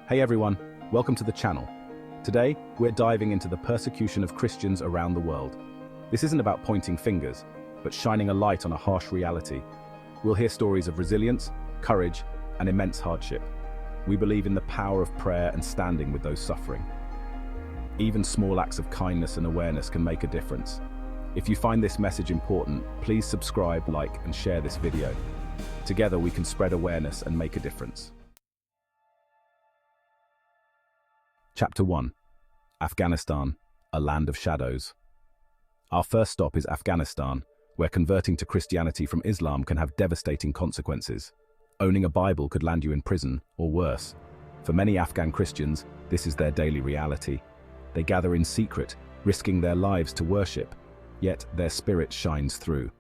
Hey everyone, welcome to the channel. Today, we're diving into the persecution of Christians around the world. This isn't about pointing fingers, but shining a light on a harsh reality. We'll hear stories of resilience, courage, and immense hardship. We believe in the power of prayer and standing with those suffering. Even small acts of kindness and awareness can make a difference. If you find this message important, please subscribe, like, and share this video. Together we can spread awareness and make a difference. Chapter 1. Afghanistan, a land of shadows. Our first stop is Afghanistan, where converting to Christianity from Islam can have devastating consequences. Owning a Bible could land you in prison, or worse. For many Afghan Christians, this is their daily reality. They gather in secret, risking their lives to worship, yet their spirit shines through.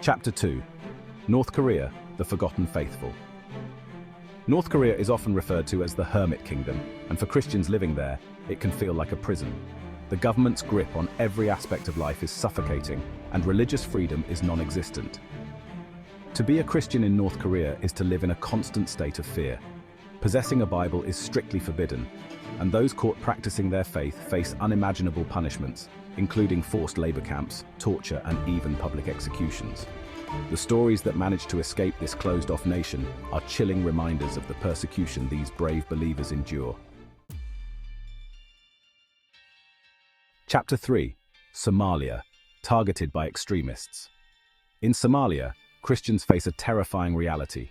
Chapter 2. North Korea, the Forgotten Faithful. North Korea is often referred to as the Hermit Kingdom, and for Christians living there, it can feel like a prison. The government's grip on every aspect of life is suffocating, and religious freedom is non-existent. To be a Christian in North Korea is to live in a constant state of fear. Possessing a Bible is strictly forbidden, and those caught practicing their faith face unimaginable punishments, including forced labor camps, torture, and even public executions. The stories that manage to escape this closed-off nation are chilling reminders of the persecution these brave believers endure. Chapter 3. Somalia, targeted by extremists. In Somalia, Christians face a terrifying reality.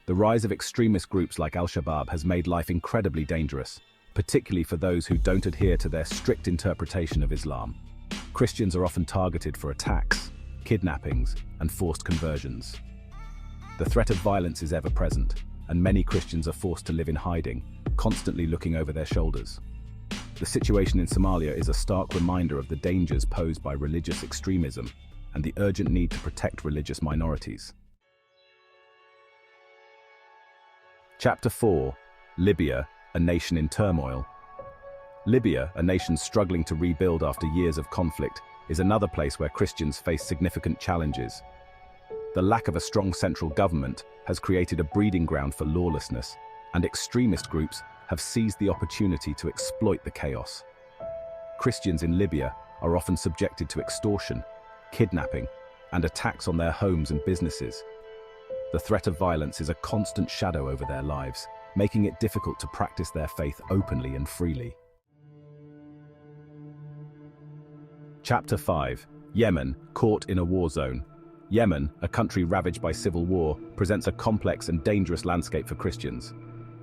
The rise of extremist groups like Al-Shabaab has made life incredibly dangerous, particularly for those who don't adhere to their strict interpretation of Islam. Christians are often targeted for attacks, kidnappings, and forced conversions. The threat of violence is ever present, and many Christians are forced to live in hiding, constantly looking over their shoulders. The situation in Somalia is a stark reminder of the dangers posed by religious extremism and the urgent need to protect religious minorities. Chapter 4. Libya, a nation in turmoil. Libya, a nation struggling to rebuild after years of conflict, is another place where Christians face significant challenges. The lack of a strong central government has created a breeding ground for lawlessness, and extremist groups have seized the opportunity to exploit the chaos. Christians in Libya are often subjected to extortion, kidnapping, and attacks on their homes and businesses. The threat of violence is a constant shadow over their lives, making it difficult to practice their faith openly and freely. Chapter 5. Yemen, caught in a war zone. Yemen, a country ravaged by civil war, presents a complex and dangerous landscape for Christians.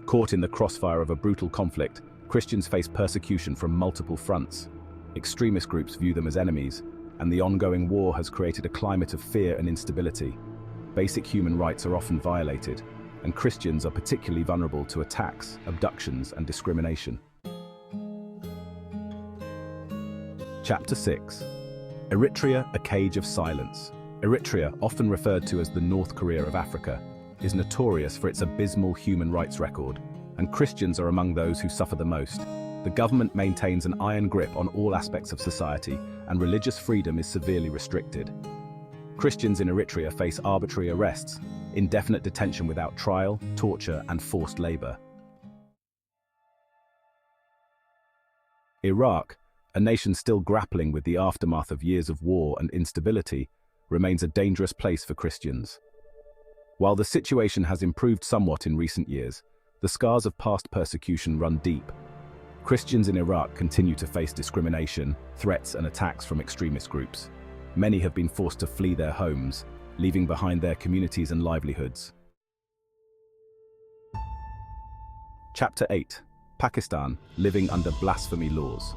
Caught in the crossfire of a brutal conflict, Christians face persecution from multiple fronts. Extremist groups view them as enemies, and the ongoing war has created a climate of fear and instability. Basic human rights are often violated, and Christians are particularly vulnerable to attacks, abductions, and discrimination. Chapter 6. Eritrea, a cage of silence. Eritrea, often referred to as the North Korea of Africa, is notorious for its abysmal human rights record, and Christians are among those who suffer the most. The government maintains an iron grip on all aspects of society, and religious freedom is severely restricted. Christians in Eritrea face arbitrary arrests, indefinite detention without trial, torture, and forced labor. Iraq, a nation still grappling with the aftermath of years of war and instability, remains a dangerous place for Christians. While the situation has improved somewhat in recent years, the scars of past persecution run deep. Christians in Iraq continue to face discrimination, threats, and attacks from extremist groups. Many have been forced to flee their homes, leaving behind their communities and livelihoods. Chapter 8. Pakistan, living under blasphemy laws.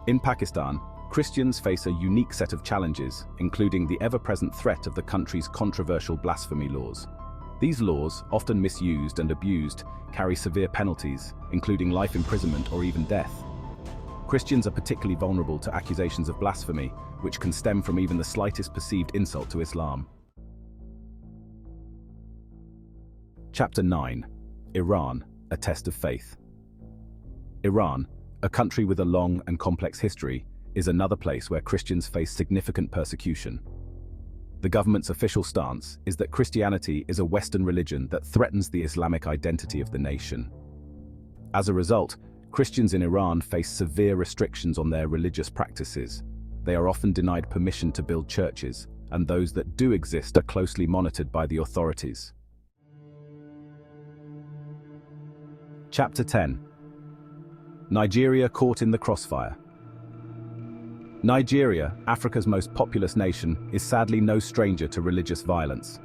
In Pakistan, Christians face a unique set of challenges, including the ever-present threat of the country's controversial blasphemy laws. These laws, often misused and abused, carry severe penalties, including life imprisonment or even death. Christians are particularly vulnerable to accusations of blasphemy, which can stem from even the slightest perceived insult to Islam. Chapter 9. Iran, a test of faith. Iran, a country with a long and complex history, is another place where Christians face significant persecution. The government's official stance is that Christianity is a Western religion that threatens the Islamic identity of the nation. As a result, Christians in Iran face severe restrictions on their religious practices. They are often denied permission to build churches, and those that do exist are closely monitored by the authorities. Chapter 10. Nigeria caught in the crossfire. Nigeria, Africa's most populous nation, is sadly no stranger to religious violence.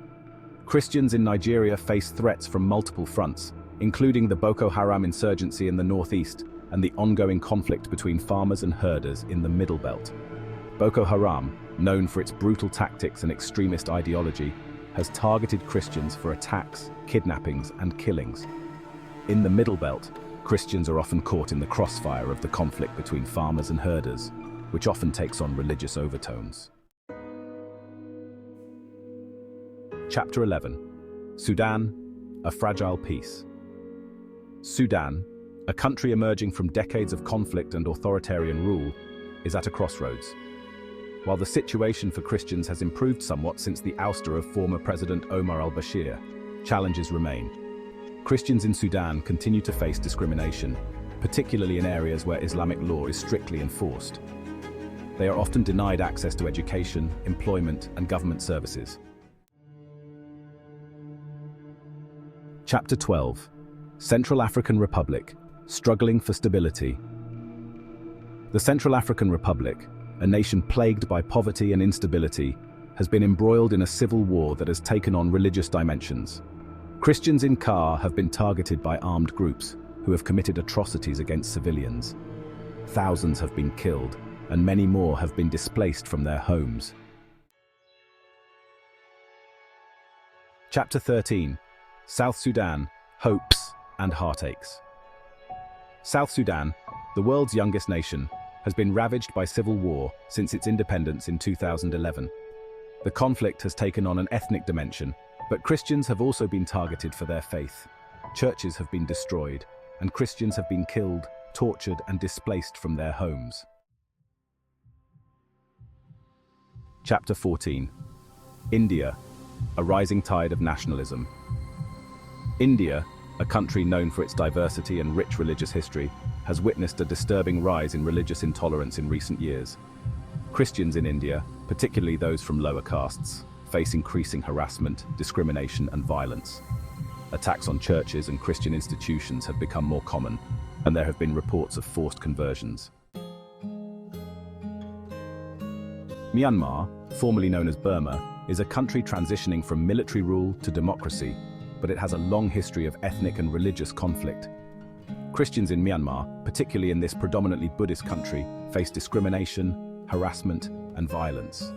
Christians in Nigeria face threats from multiple fronts, including the Boko Haram insurgency in the northeast and the ongoing conflict between farmers and herders in the Middle Belt. Boko Haram, known for its brutal tactics and extremist ideology, has targeted Christians for attacks, kidnappings, and killings. In the Middle Belt, Christians are often caught in the crossfire of the conflict between farmers and herders, which often takes on religious overtones. Chapter 11. Sudan, a fragile peace. Sudan, a country emerging from decades of conflict and authoritarian rule, is at a crossroads. While the situation for Christians has improved somewhat since the ouster of former President Omar al-Bashir, challenges remain. Christians in Sudan continue to face discrimination, particularly in areas where Islamic law is strictly enforced. They are often denied access to education, employment, and government services. Chapter 12. Central African Republic, struggling for stability. The Central African Republic, a nation plagued by poverty and instability, has been embroiled in a civil war that has taken on religious dimensions. Christians in CAR have been targeted by armed groups who have committed atrocities against civilians. Thousands have been killed, and many more have been displaced from their homes. Chapter 13. South Sudan, hopes and heartaches. South Sudan, the world's youngest nation, has been ravaged by civil war since its independence in 2011. The conflict has taken on an ethnic dimension, but Christians have also been targeted for their faith. Churches have been destroyed, and Christians have been killed, tortured, and displaced from their homes. Chapter 14. India, a rising tide of nationalism. India, a country known for its diversity and rich religious history, has witnessed a disturbing rise in religious intolerance in recent years. Christians in India, particularly those from lower castes, face increasing harassment, discrimination, and violence. Attacks on churches and Christian institutions have become more common, and there have been reports of forced conversions. Myanmar, formerly known as Burma, is a country transitioning from military rule to democracy, but it has a long history of ethnic and religious conflict. Christians in Myanmar, particularly in this predominantly Buddhist country, face discrimination, harassment, and violence.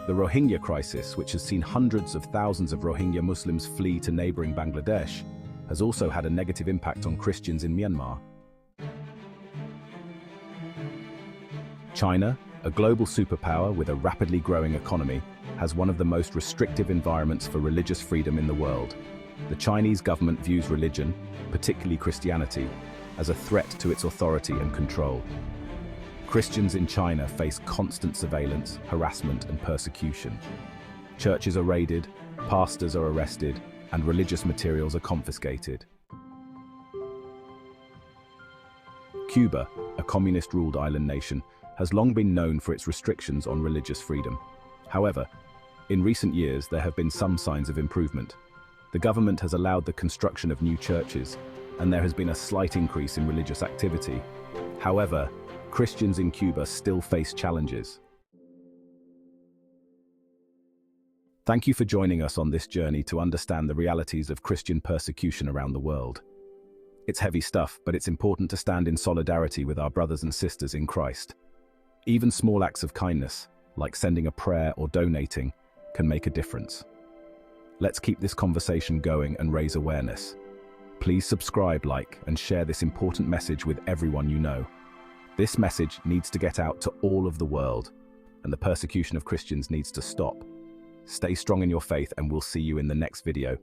The Rohingya crisis, which has seen hundreds of thousands of Rohingya Muslims flee to neighboring Bangladesh, has also had a negative impact on Christians in Myanmar. China, a global superpower with a rapidly growing economy, has one of the most restrictive environments for religious freedom in the world. The Chinese government views religion, particularly Christianity, as a threat to its authority and control. Christians in China face constant surveillance, harassment, and persecution. Churches are raided, pastors are arrested, and religious materials are confiscated. Cuba, a communist-ruled island nation, has long been known for its restrictions on religious freedom. However, in recent years there have been some signs of improvement. The government has allowed the construction of new churches, and there has been a slight increase in religious activity. However, Christians in Cuba still face challenges. Thank you for joining us on this journey to understand the realities of Christian persecution around the world. It's heavy stuff, but it's important to stand in solidarity with our brothers and sisters in Christ. Even small acts of kindness, like sending a prayer or donating, can make a difference. Let's keep this conversation going and raise awareness. Please subscribe, like, and share this important message with everyone you know. This message needs to get out to all of the world, and the persecution of Christians needs to stop. Stay strong in your faith, and we'll see you in the next video.